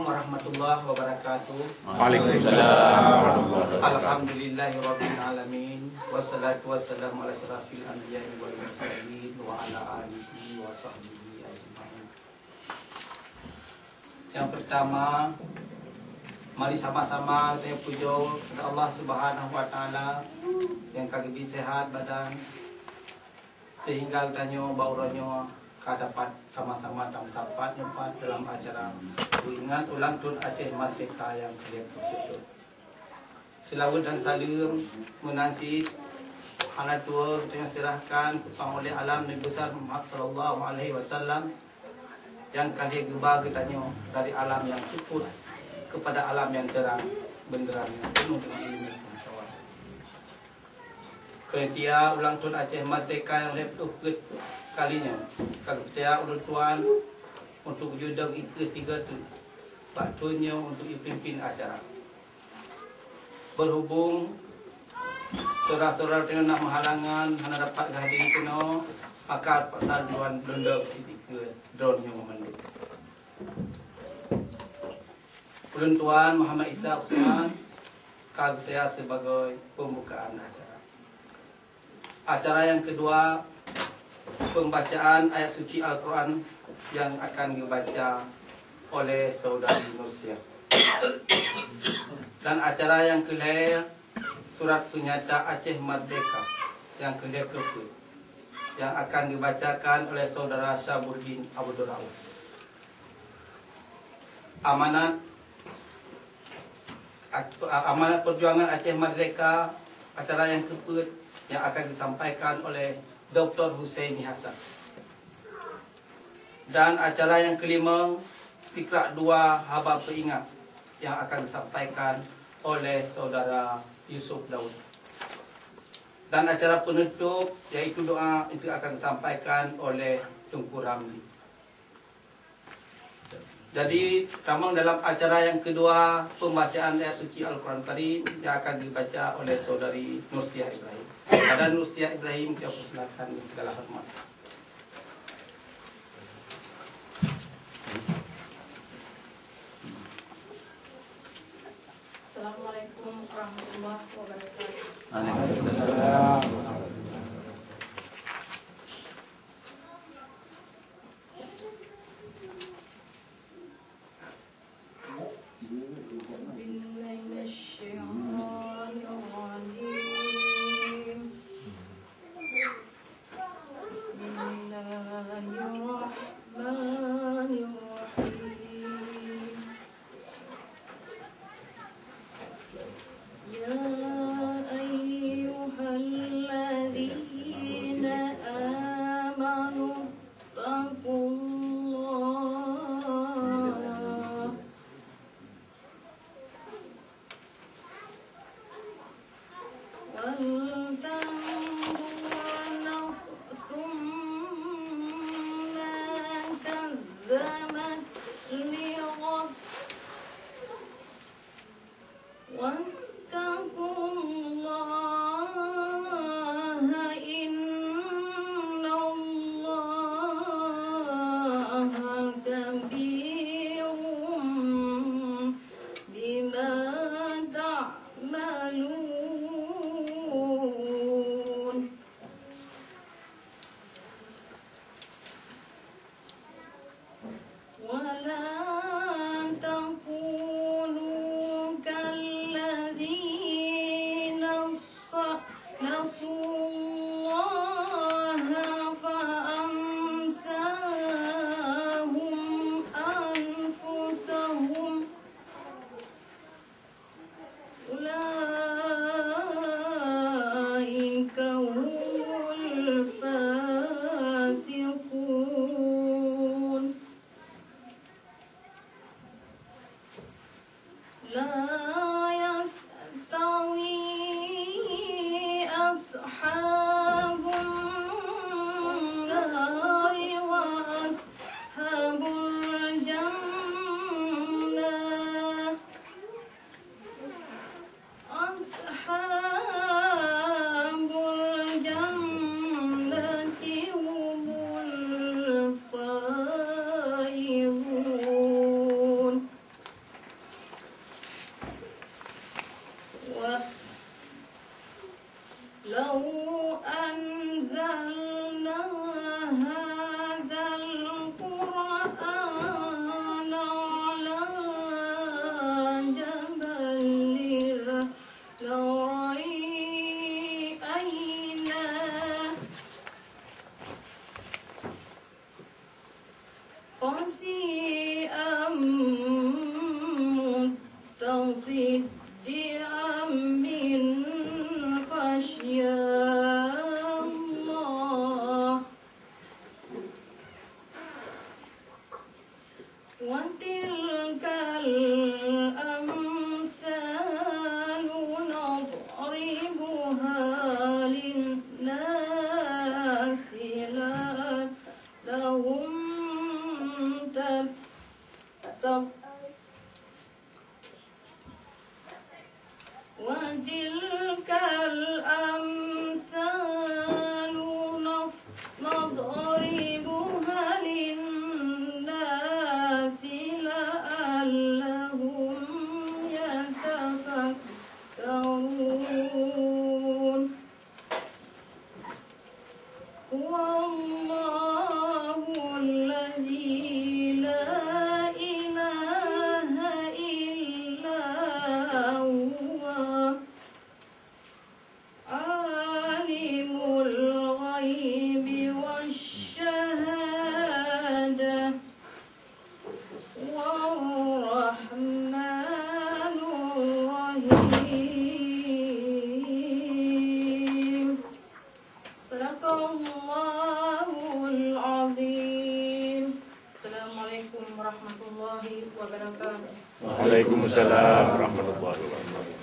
warahmatullahi wabarakatuh. Waalaikumsalam. Alhamdulillahirabbil alamin. Wassalatu wassalamu ala asyrafil anbiya'i wal mursalin wa ala alihi wa sahbihi ajmain. Yang pertama, mari sama-sama kita puja kepada Allah Subhanahu wa taala yang kagak sehat badan sehingga tanya bauranyo dapat sama-sama dalam sapat nyempat dalam acara ingat ulang tahun Aceh Merdeka yang ke-70. Selawat dan salam menasih anak tua kita serahkan kepada oleh alam Nabi besar Muhammad sallallahu alaihi wasallam yang kali gebah kitanya dari alam yang sukut kepada alam yang terang benderang yang penuh dengan ilmu pengetahuan. Ketia ulang tahun Aceh Merdeka yang ke-70 kalinya, kami percaya ulun tuan untuk judang ketiga tu, waktunya untuk pimpin acara. Berhubung saudara-saudara dengan nak menghalangan, hanya dapat hadir kena, maka pasal tuan lundang ketika drone yang memandu. Ulun tuan Muhammad Isa Usman, kami percaya sebagai pembukaan acara. Acara yang kedua, pembacaan ayat suci Al-Quran yang akan dibaca oleh Saudari Nursia. Dan acara yang kedua, surat penyata Aceh Merdeka yang ke-70 yang akan dibacakan oleh Saudara Syabuddin Abdul Rauf. Amanat perjuangan Aceh Merdeka, acara yang ke-4 yang akan disampaikan oleh Dr. Husaini Hasan. Dan acara yang kelima, Sikrak 2 Haba Peringat yang akan disampaikan oleh Saudara Yusuf Daud. Dan acara penutup iaitu doa itu akan disampaikan oleh Tunku Ramli. Jadi ramang dalam acara yang kedua, pembacaan ayat suci Al-Quran Karim yang akan dibaca oleh Saudari Nursia Ibrahim. Pada Nursia Ibrahim kita persilakan dengan segala hormat. Assalamualaikum warahmatullahi wabarakatuh. Waalaikumsalam. لعلهم وتلك الأمثال نضربها للناس لعلهم يتفكرون والله الذي لا إله إلا هو عالم الغيب والشهادة والرحمن الرحيم صدق الله العظيم. Assalamualaikum warahmatullahi wabarakatuh. Waalaikumsalam warahmatullahi wabarakatuh.